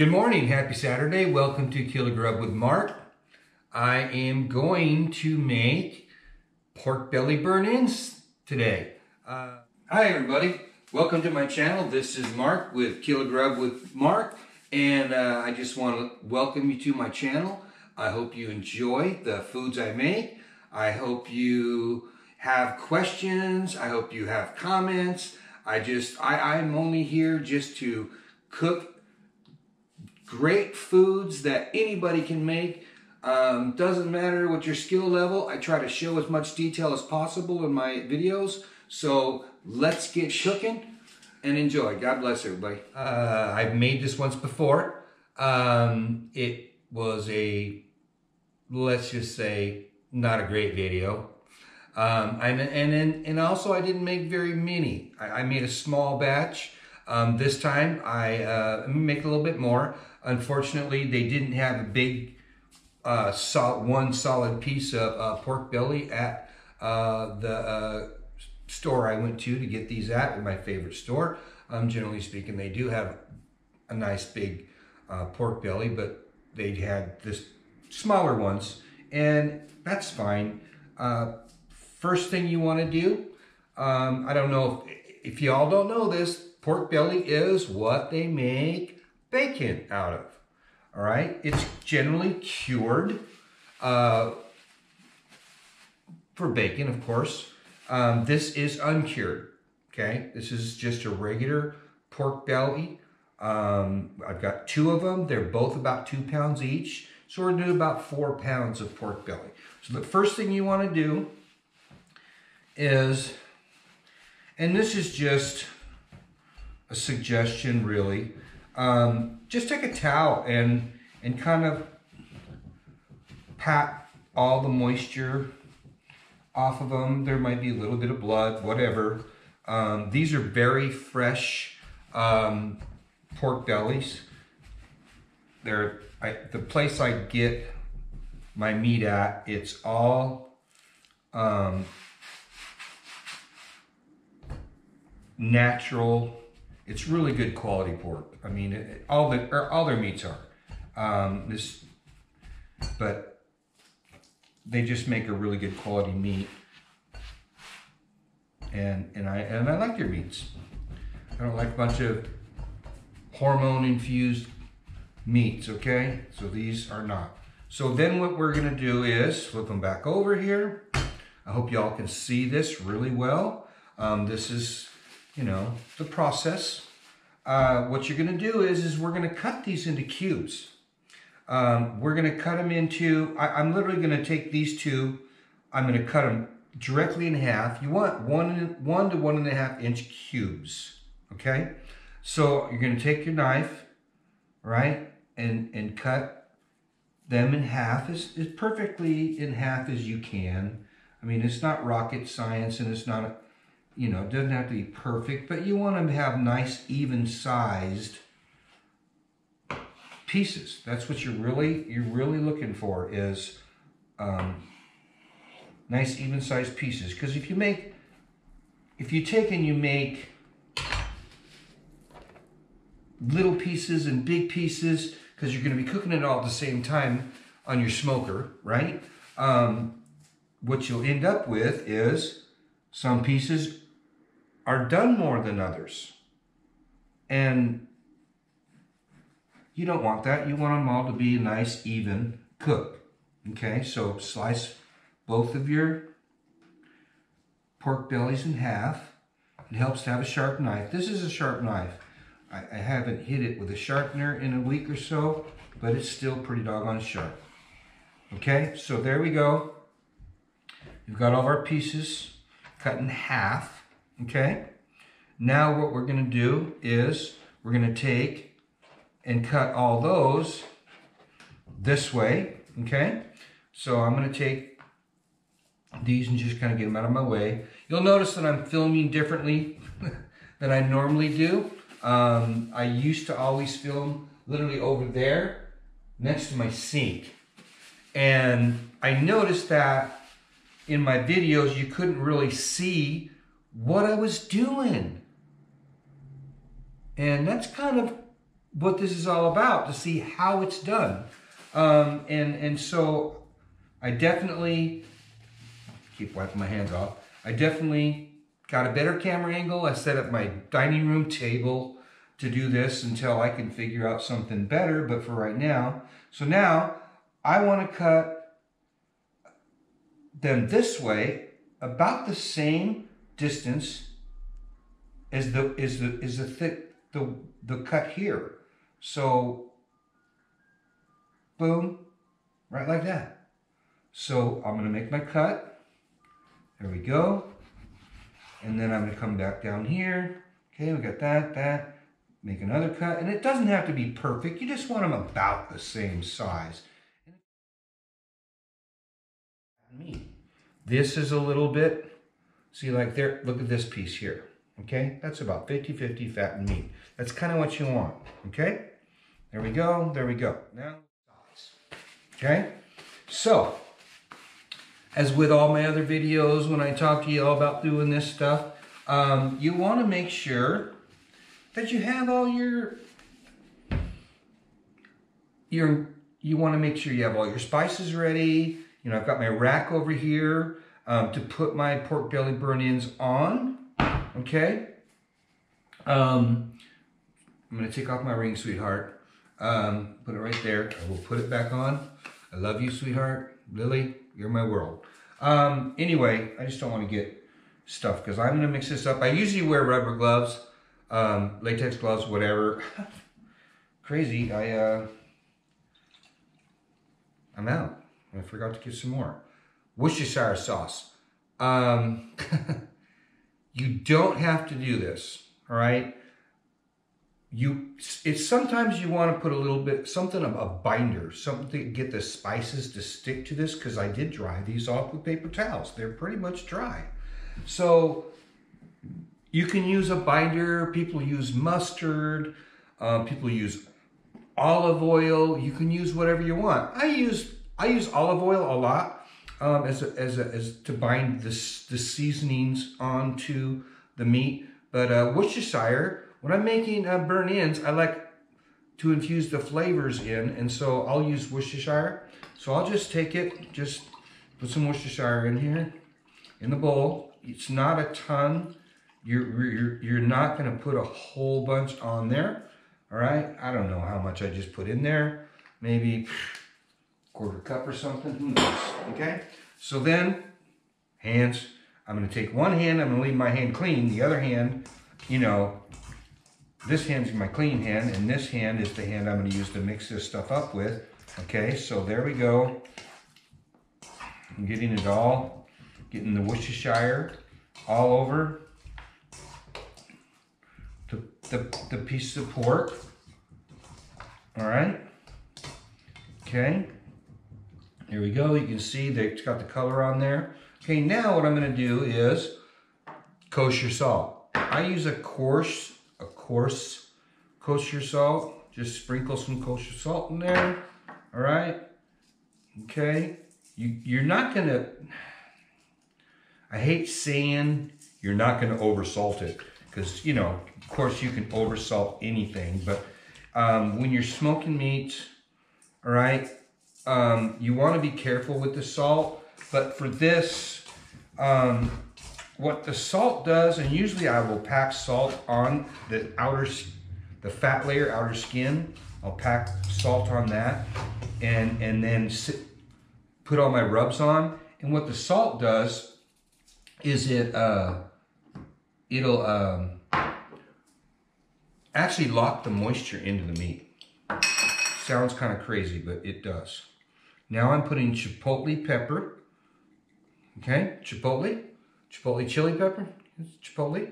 Good morning, happy Saturday. Welcome to Kill a Grub with Mark. I am going to make pork belly burn-ins today. Hi everybody, welcome to my channel. This is Mark with Kill a Grub with Mark, and I just want to welcome you to my channel. I hope you enjoy the foods I make. I hope you have questions. I hope you have comments. I'm only here just to cook great foods that anybody can make. Doesn't matter what your skill level. I try to show as much detail as possible in my videos. So let's get shookin' and enjoy. God bless everybody. I've made this once before. It was let's just say, not a great video. And also I didn't make very many. I made a small batch. This time I make a little bit more. Unfortunately, they didn't have a big one solid piece of pork belly at the store I went to get these at, my favorite store. Generally speaking, they do have a nice big pork belly, but they had this smaller ones, and that's fine. First thing you want to do, I don't know if you all don't know this, pork belly is what they make bacon out of. All right, it's generally cured for bacon, of course. This is uncured. Okay, this is just a regular pork belly. I've got two of them. They're both about 2 pounds each, so we're doing about 4 pounds of pork belly. So the first thing you want to do is, and this is just a suggestion really, just take a towel and kind of pat all the moisture off of them. There might be a little bit of blood, whatever. These are very fresh pork bellies. They're the place I get my meat at, it's all natural. It's really good quality pork. I mean, all their meats are. But they just make a really good quality meat, and I like their meats. I don't like a bunch of hormone infused meats. Okay, so these are not. So then what we're gonna do is flip them back over here. I hope y'all can see this really well. This is, you know, the process. What you're gonna do is we're gonna cut these into cubes. We're gonna cut them into, I'm literally gonna take these two, I'm gonna cut them directly in half. You want 1 to 1.5 inch cubes, okay? So you're gonna take your knife, right, and cut them in half, as perfectly in half as you can. I mean, it's not rocket science, and it's not, you know, it doesn't have to be perfect, but you want them to have nice, even-sized pieces. That's what you're really looking for, is nice, even-sized pieces. Because if you take and you make little pieces and big pieces, because you're going to be cooking it all at the same time on your smoker, right? What you'll end up with is some pieces are done more than others. And you don't want that. You want them all to be a nice, even cook. Okay, so slice both of your pork bellies in half. It helps to have a sharp knife. This is a sharp knife. I haven't hit it with a sharpener in a week or so, but it's still pretty doggone sharp. Okay, so there we go. We've got all of our pieces cut in half. Okay, now what we're going to do is we're going to take and cut all those this way. Okay, so I'm going to take these and just kind of get them out of my way. You'll notice that I'm filming differently than I normally do. I used to always film literally over there next to my sink, and I noticed that in my videos you couldn't really see what I was doing, and that's kind of what this is all about, to see how it's done. And so I definitely, keep wiping my hands off, I definitely got a better camera angle. I set up my dining room table to do this until I can figure out something better, but for right now. So now I want to cut them this way, about the same distance as the cut here. So boom, right like that. So I'm going to make my cut. There we go. And then I'm going to come back down here. Okay, we got that. Make another cut. And it doesn't have to be perfect. You just want them about the same size. This is a little bit, see like there, look at this piece here. Okay, that's about 50-50 fat and meat. That's kind of what you want. Okay, there we go. Now, okay, so as with all my other videos, when I talk to you all about doing this stuff, you want to make sure that you have all you want to make sure you have all your spices ready. You know, I've got my rack over here to put my pork belly burn-ins on. Okay. I'm going to take off my ring, sweetheart. Put it right there. I will put it back on. I love you, sweetheart. Lily, you're my world. Anyway, I just don't want to get stuff because I'm going to mix this up. I usually wear rubber gloves, latex gloves, whatever. Crazy. I'm out. I forgot to get some more. Worcestershire sauce. You don't have to do this, all right? It's sometimes you want to put a little bit, something of a binder, something to get the spices to stick to this, because I did dry these off with paper towels. They're pretty much dry. So you can use a binder. People use mustard. People use olive oil. You can use whatever you want. I use olive oil a lot as to bind the seasonings onto the meat. But Worcestershire, when I'm making burn-ins, I like to infuse the flavors in, and so I'll use Worcestershire. So I'll just take it, just put some Worcestershire in here, in the bowl. It's not a ton. You're not going to put a whole bunch on there, all right? I don't know how much I just put in there. Maybe quarter cup or something, who knows, okay? So then, hands, I'm gonna take one hand, I'm gonna leave my hand clean, the other hand, you know, this hand's my clean hand, and this hand is the hand I'm gonna use to mix this stuff up with, okay? So there we go. I'm getting it all, getting the Worcestershire all over the piece of pork, all right? Okay. Here we go. You can see that it's got the color on there. Okay, now what I'm going to do is kosher salt. I use a coarse kosher salt. Just sprinkle some kosher salt in there. All right. Okay. You're not going to, I hate saying you're not going to oversalt it, because, you know, of course you can oversalt anything, but when you're smoking meat, all right, you want to be careful with the salt, but for this, what the salt does, and usually I will pack salt on the fat layer, outer skin. I'll pack salt on that, and then put all my rubs on. And what the salt does is it'll actually lock the moisture into the meat. Sounds kind of crazy, but it does. Now I'm putting chipotle pepper. Okay, chipotle chili pepper, chipotle.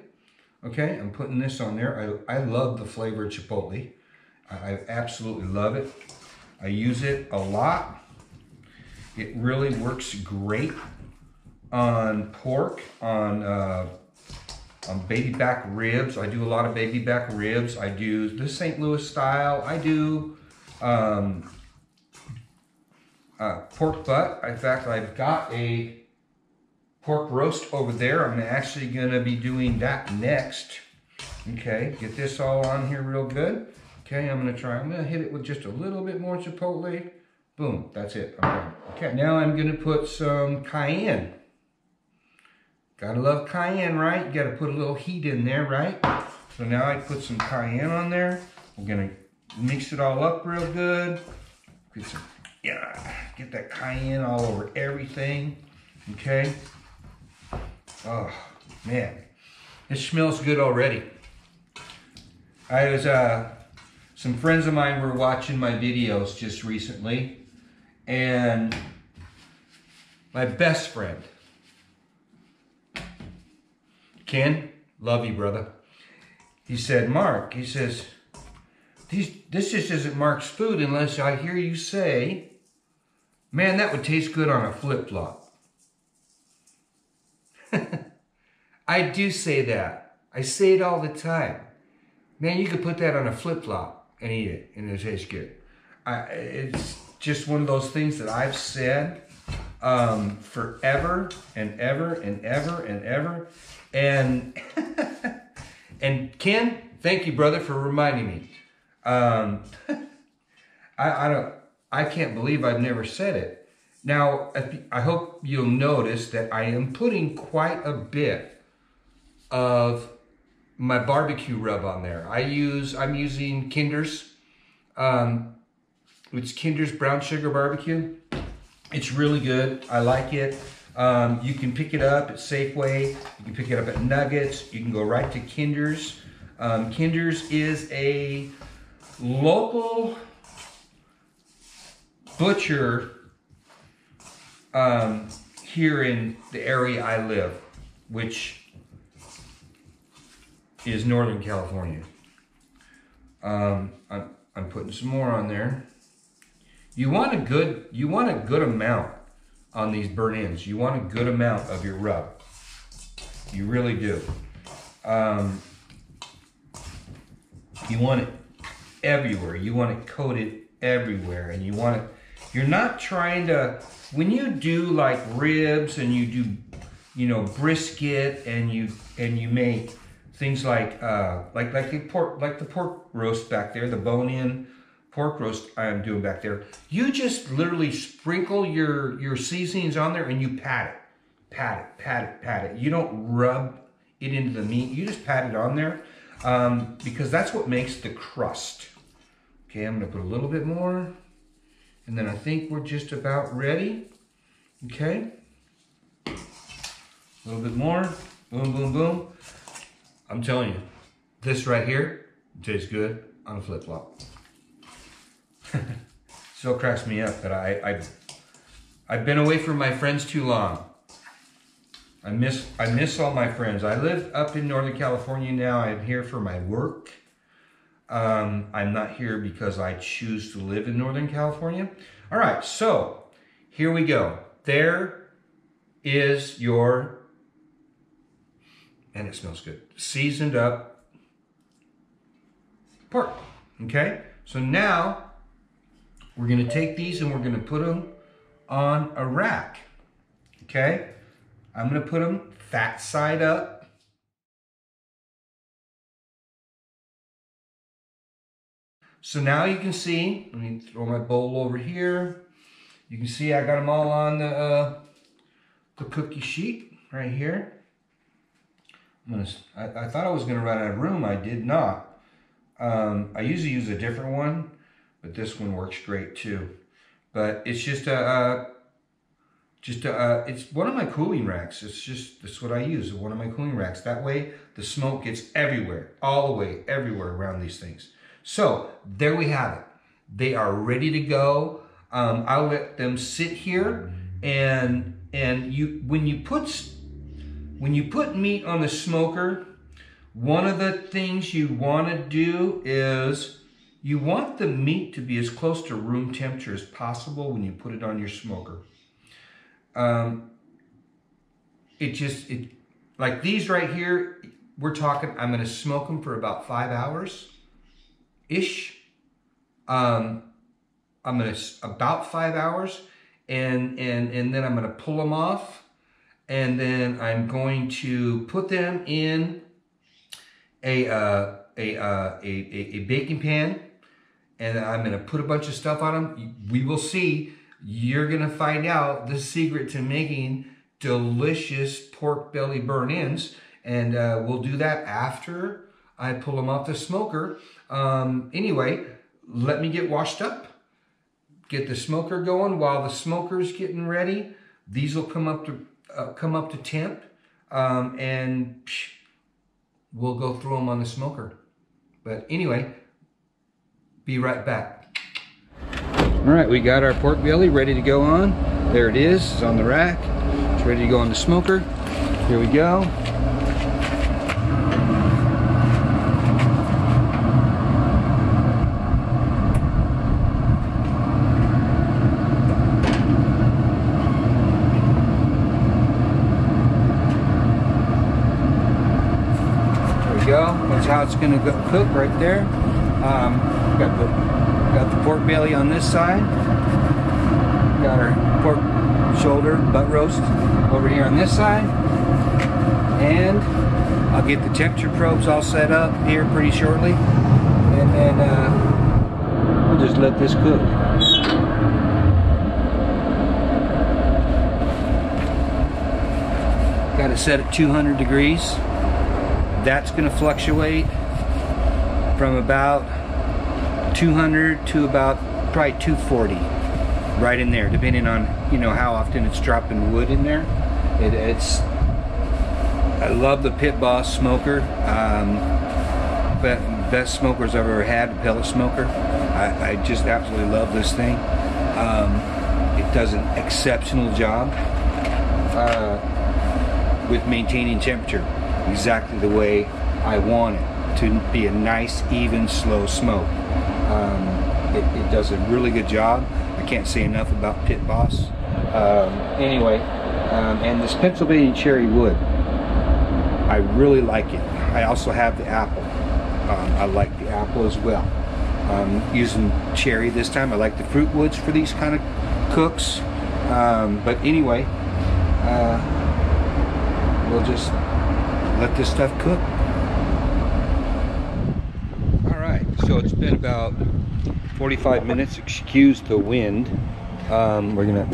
Okay, I'm putting this on there. I love the flavor of chipotle. I absolutely love it. I use it a lot. It really works great on pork, on baby back ribs. I do a lot of baby back ribs. I do the St. Louis style. I do pork butt. In fact, I've got a pork roast over there. I'm actually going to be doing that next. Okay, get this all on here real good. Okay, I'm gonna hit it with just a little bit more chipotle. Boom, that's it, I'm done. Okay, now I'm gonna put some cayenne. Gotta love cayenne, right? You gotta put a little heat in there, right? So now I put some cayenne on there. We're gonna mix it all up real good. Get that cayenne all over everything, okay? Oh, man, it smells good already. Some friends of mine were watching my videos just recently, and my best friend, Ken, love you, brother. He said, Mark, he says, this just isn't Mark's food unless I hear you say, man, that would taste good on a flip-flop. I do say that. I say it all the time. Man, you could put that on a flip-flop and eat it, and it'll taste good. It's just one of those things that I've said forever and ever and ever and ever. And Ken, thank you, brother, for reminding me. I can't believe I've never said it. Now, I hope you'll notice that I am putting quite a bit of my barbecue rub on there. I'm using Kinder's. It's Kinder's brown sugar barbecue. It's really good. I like it. You can pick it up at Safeway. You can pick it up at Nuggets. You can go right to Kinder's. Kinder's is a local butcher here in the area I live, which is Northern California. I'm putting some more on there. You want a good amount on these burnt ends. You want a good amount of your rub. You really do. You want it everywhere. You want it coated everywhere, and you're not trying to, when you do like ribs and you do, brisket, and you make things like the pork roast back there, the bone-in pork roast I'm doing back there. You just literally sprinkle your seasonings on there and you pat it. You don't rub it into the meat. You just pat it on there because that's what makes the crust. Okay, I'm gonna put a little bit more, and then I think we're just about ready. Okay, a little bit more. Boom, boom, boom. I'm telling you, this right here tastes good on a flip-flop. Still cracks me up that I've been away from my friends too long. I miss all my friends. I live up in Northern California now. I'm here for my work. I'm not here because I choose to live in Northern California. All right, so here we go. There is your, and it smells good, seasoned up pork. Okay, so now we're gonna take these and we're gonna put them on a rack. Okay, I'm gonna put them fat side up. So now you can see, let me throw my bowl over here. You can see I got them all on the cookie sheet right here. I thought I was gonna run out of room. I did not. I usually use a different one, but this one works great too. But it's just it's one of my cooling racks. That's what I use, one of my cooling racks. That way the smoke gets everywhere, all the way, everywhere around these things. So there we have it. They are ready to go. I'll let them sit here, and when you put meat on the smoker, one of the things you want to do is you want the meat to be as close to room temperature as possible when you put it on your smoker. Like these right here, we're talking, I'm going to smoke them for about 5 hours-ish. I'm going to, about 5 hours, and then I'm going to pull them off, and then I'm going to put them in a baking pan. and I'm gonna put a bunch of stuff on them. We will see. You're gonna find out the secret to making delicious pork belly burn-ins, and we'll do that after I pull them off the smoker. Anyway, let me get washed up, get the smoker going. While the smoker's getting ready, these will come up to temp, and we'll go through them on the smoker. But anyway, be right back. All right, we got our pork belly ready to go on. There it is, it's on the rack. It's ready to go on the smoker. Here we go. That's how it's going to cook right there. Got the pork belly on this side. Got our pork shoulder, butt roast over here on this side. And I'll get the temperature probes all set up here pretty shortly. And then we'll just let this cook. Got it set at 200 degrees. That's going to fluctuate from about 200 to about probably 240, right in there, depending on how often it's dropping wood in there. I love the Pit Boss smoker, best smokers I've ever had, the pellet smoker. I just absolutely love this thing. It does an exceptional job with maintaining temperature. Exactly the way I want it to be, a nice, even, slow smoke. It does a really good job. I can't say enough about Pit Boss. Anyway, and this Pennsylvania Cherry wood, I really like it. I also have the apple. I like the apple as well. Using cherry this time. I like the fruit woods for these kind of cooks. But anyway, we'll just let this stuff cook. Alright, so it's been about 45 minutes. Excuse the wind. We're gonna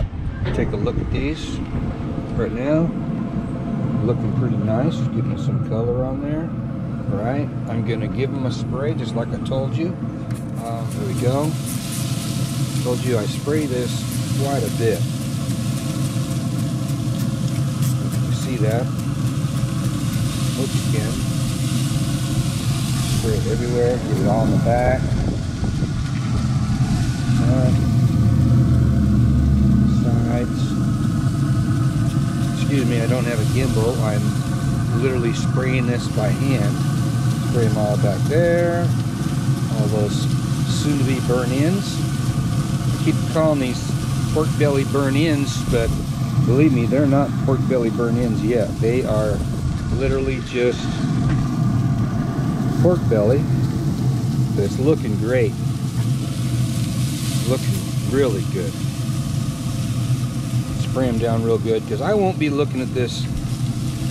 take a look at these right now. Looking pretty nice, getting some color on there. Alright, I'm gonna give them a spray just like I told you. There we go. Told you I spray this quite a bit. You see that? Hope you can. Spray it everywhere, get it all in the back. Sides. Excuse me, I don't have a gimbal. I'm literally spraying this by hand. Spray them all back there. All those soon-to-be burn-ins. I keep calling these pork belly burn-ins, but believe me, they're not pork belly burn-ins yet. They are literally just pork belly, but it's looking great. Looking really good. Spray them down real good, because I won't be looking at this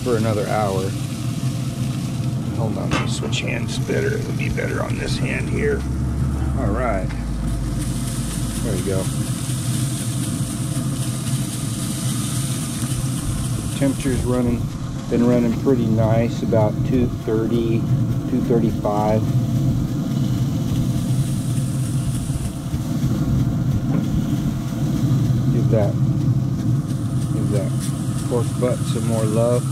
for another hour. Hold on, let me switch hands better. It'll be better on this hand here. Alright. There you go. Temperature's been running pretty nice, about 230, 235. Give that pork butt some more love.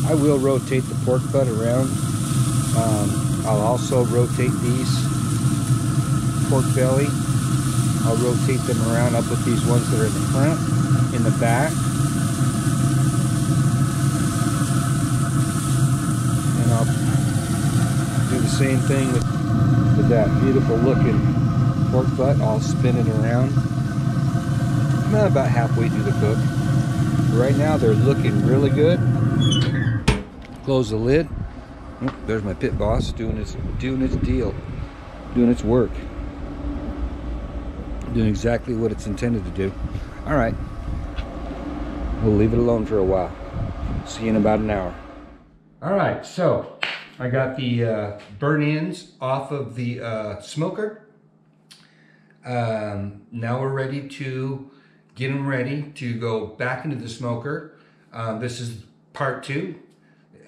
I will rotate the pork butt around. I'll also rotate these pork belly. I'll rotate them around. I'll put these ones that are in the front, in the back. And I'll do the same thing with that beautiful looking pork butt. I'll spin it around. I'm about halfway through the cook. Right now they're looking really good. Close the lid. Oh, there's my Pit Boss doing its deal, doing its work, doing exactly what it's intended to do. All right, we'll leave it alone for a while. See you in about an hour. All right, so I got the burn ends off of the smoker. Now we're ready to get them ready to go back into the smoker. This is part 2.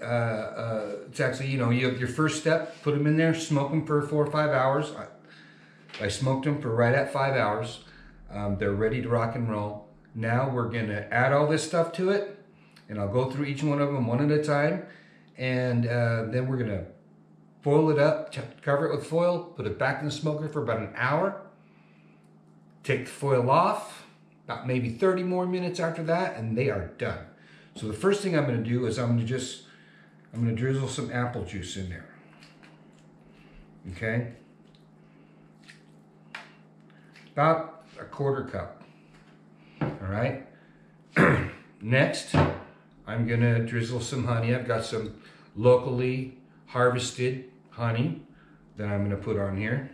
It's actually, you have your first step, put them in there, smoke them for 4 or 5 hours. I smoked them for right at 5 hours. They're ready to rock and roll. Now we're gonna add all this stuff to it, and I'll go through each one of them one at a time, and then we're gonna foil it up, cover it with foil, put it back in the smoker for about an hour, take the foil off, about maybe 30 more minutes after that, and they are done. So the first thing I'm gonna do is I'm gonna drizzle some apple juice in there, okay? About a 1/4 cup, all right? Next, I'm gonna drizzle some honey. I've got some locally harvested honey that I'm gonna put on here.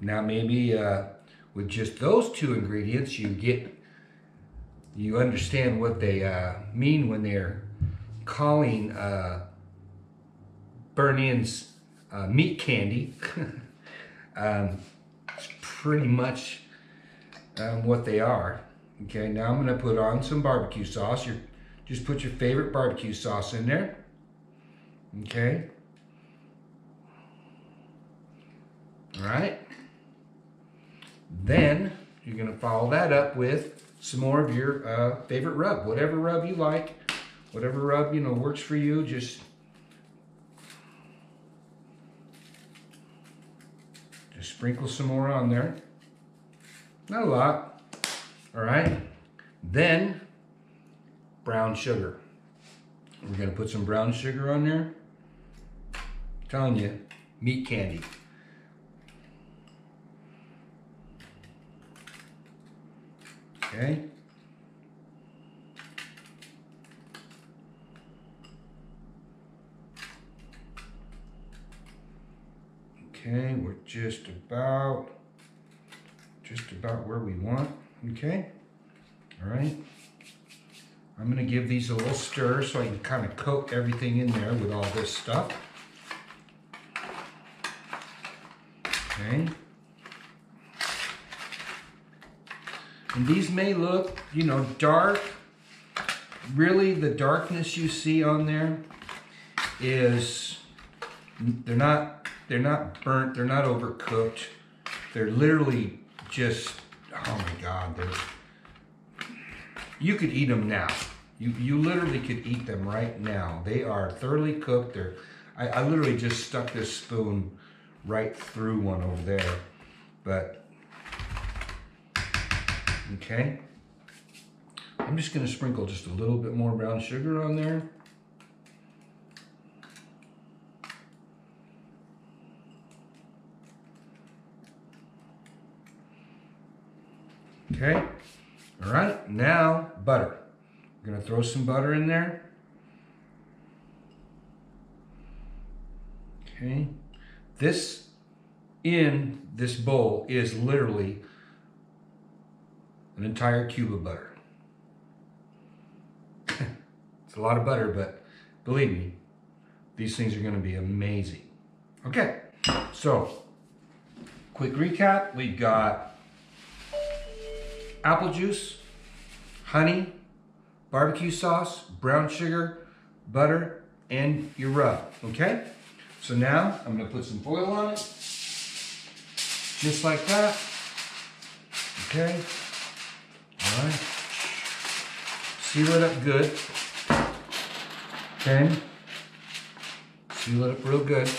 Now maybe with just those 2 ingredients, you understand what they mean when they're calling burn-ins meat candy. It's pretty much what they are. Okay, now I'm gonna put on some barbecue sauce. Just put your favorite barbecue sauce in there. Okay. All right. Then you're gonna follow that up with some more of your favorite rub, whatever rub you like, whatever rub works for you. Just sprinkle some more on there. Not a lot. All right. Then brown sugar. We're gonna put some brown sugar on there. I'm telling you, meat candy. Okay. Okay, we're just about where we want. Okay. All right. I'm gonna give these a little stir so I can kind of coat everything in there with all this stuff. Okay. And these may look, dark. Really, the darkness you see on there is, they're not burnt, they're not overcooked. They're literally just, oh my God, you could eat them now. You literally could eat them right now. They are thoroughly cooked. I literally just stuck this spoon right through one over there, but okay. I'm just gonna sprinkle just a little bit more brown sugar on there. Okay, all right, now butter. I'm gonna throw some butter in there. Okay, this bowl is literally an entire cube of butter. It's a lot of butter, but believe me, these things are gonna be amazing. Okay, so quick recap. We've got apple juice, honey, barbecue sauce, brown sugar, butter, and your rub, okay? So now I'm gonna put some foil on it, just like that, okay? All right, seal it up good, okay? Seal it up real good.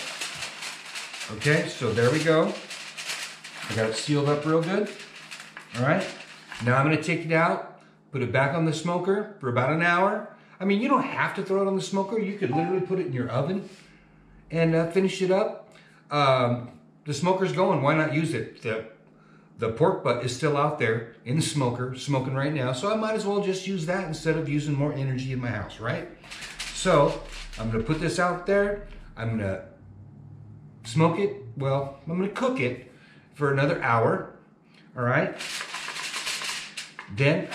Okay, so there we go. I got it sealed up real good, all right? Now I'm gonna take it out, put it back on the smoker for about an hour. I mean, you don't have to throw it on the smoker. You could literally put it in your oven and finish it up. The smoker's going, why not use it? The pork butt is still out there in the smoker, smoking right now, so I might as well just use that instead of using more energy in my house, right? So I'm gonna put this out there. I'm gonna smoke it. Well, I'm gonna cook it for another hour, all right? Then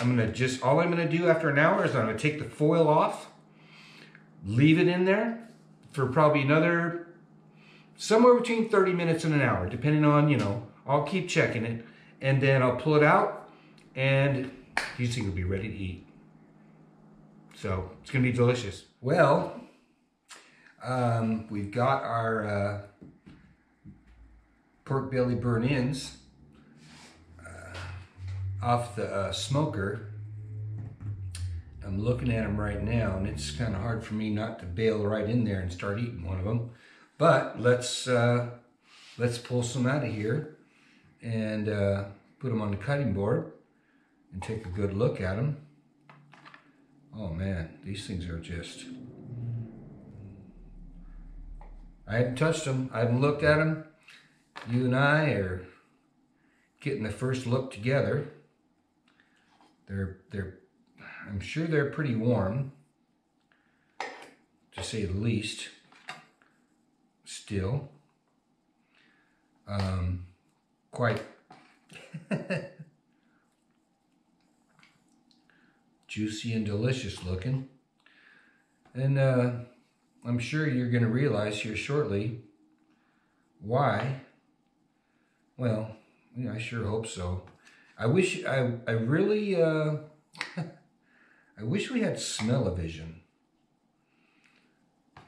all I'm gonna do after an hour is I'm gonna take the foil off, leave it in there for probably another, somewhere between 30 minutes and an hour, depending on, you know, I'll keep checking it. And then I'll pull it out and these things will be ready to eat. So it's gonna be delicious. Well, we've got our pork belly burn-ins off the smoker. I'm looking at them right now, and it's kind of hard for me not to bail right in there and start eating one of them. But let's pull some out of here and put them on the cutting board and take a good look at them. Oh man, these things are just... I haven't touched them. I haven't looked at them. You and I are getting the first look together. I'm sure they're pretty warm, to say the least. Still, quite juicy and delicious looking. And I'm sure you're going to realize here shortly why. Well, yeah, I sure hope so. I really I wish we had smell-o-vision,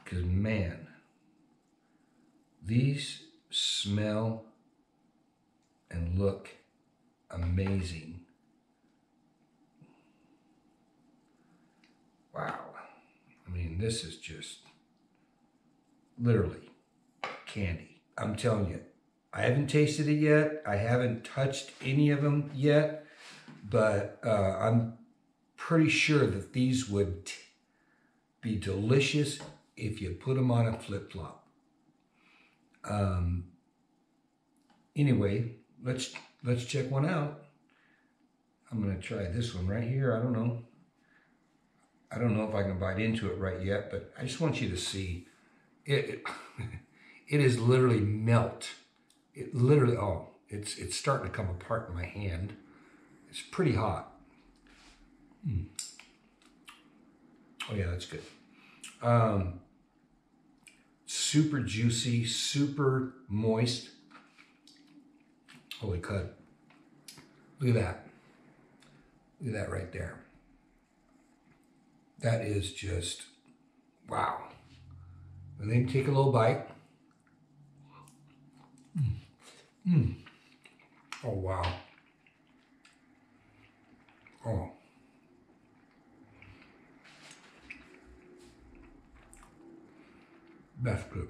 because man, these smell and look amazing. Wow. I mean, this is just literally candy. I'm telling you, I haven't tasted it yet. I haven't touched any of them yet, but I'm pretty sure that these would be delicious if you put them on a flip-flop. Anyway, let's check one out. I'm gonna try this one right here. I don't know if I can bite into it right yet, but I just want you to see it. It is literally melt. It literally, oh, it's starting to come apart in my hand. It's pretty hot. Oh yeah, that's good. Super juicy, super moist. Holy crud. Look at that. Look at that right there. That is just, wow. And then take a little bite. Oh, wow. Oh. That's good.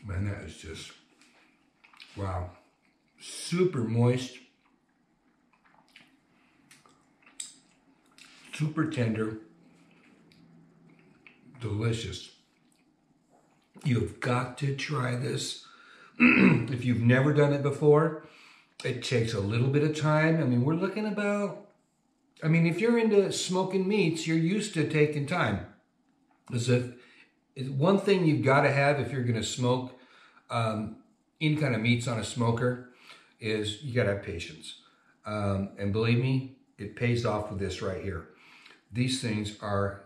Man, that is just, wow. Super moist. Super tender. Delicious. You've got to try this. If you've never done it before, it takes a little bit of time. I mean, we're looking about, I mean, if you're into smoking meats, you're used to taking time. One thing you've got to have if you're going to smoke any kind of meats on a smoker is you got to have patience. And believe me, it pays off with this right here. These things are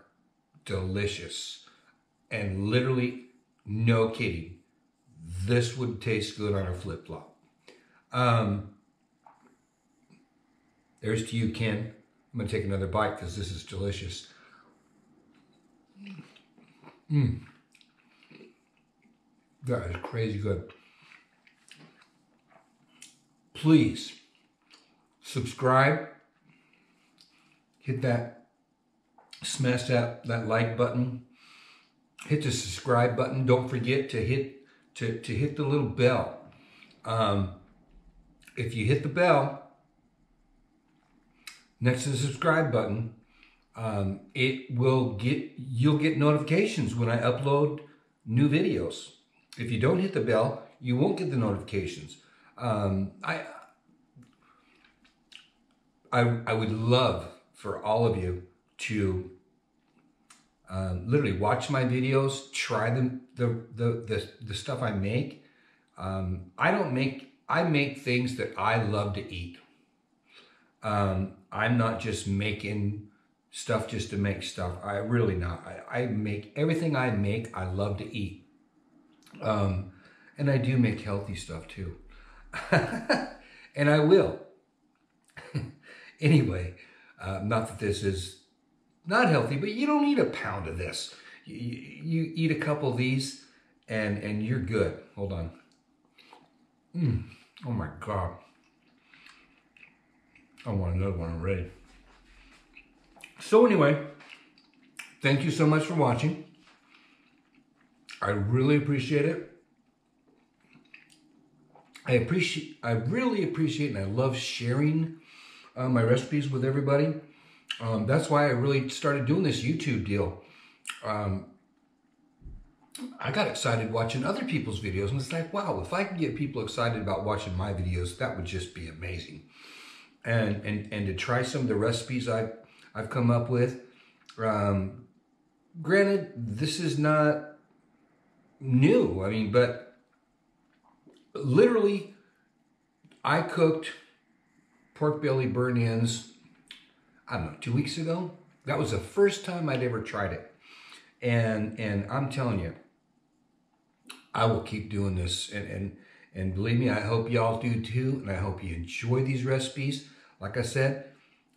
delicious. And literally, no kidding, this would taste good on a flip-flop. There's to you, Ken. I'm going to take another bite because this is delicious. That is crazy good. Please subscribe. Hit that, smash that like button. Hit the subscribe button. Don't forget to hit the little bell. If you hit the bell next to the subscribe button, you'll get notifications when I upload new videos. If you don't hit the bell, you won't get the notifications. I would love for all of you to literally watch my videos, try the stuff I make. I make things that I love to eat. I'm not just making stuff just to make stuff. I really not. I make everything I make, I love to eat. And I do make healthy stuff too. And I will. Anyway, not that this is not healthy, but you don't need a pound of this. You eat a couple of these and you're good. Hold on. Oh my God. I want another one already. So anyway, thank you so much for watching. I really appreciate it. I really appreciate and I love sharing my recipes with everybody. That's why I really started doing this YouTube deal. I got excited watching other people's videos, and it's like, wow, if I can get people excited about watching my videos, that would just be amazing. And to try some of the recipes I've come up with. Granted, this is not new. I mean, but literally, I cooked pork belly burnt-ends, I don't know, 2 weeks ago. That was the first time I'd ever tried it. And I'm telling you, I will keep doing this. And believe me, I hope y'all do too. And I hope you enjoy these recipes. Like I said,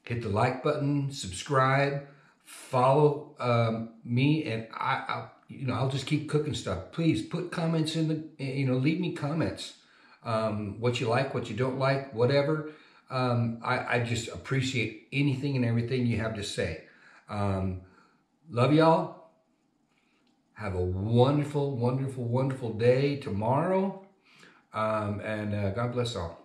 hit the like button, subscribe, follow me, and I'll just keep cooking stuff. Please put comments in the, leave me comments. What you like, what you don't like, whatever. I just appreciate anything and everything you have to say. Love y'all. Have a wonderful, wonderful, wonderful day tomorrow. And God bless all.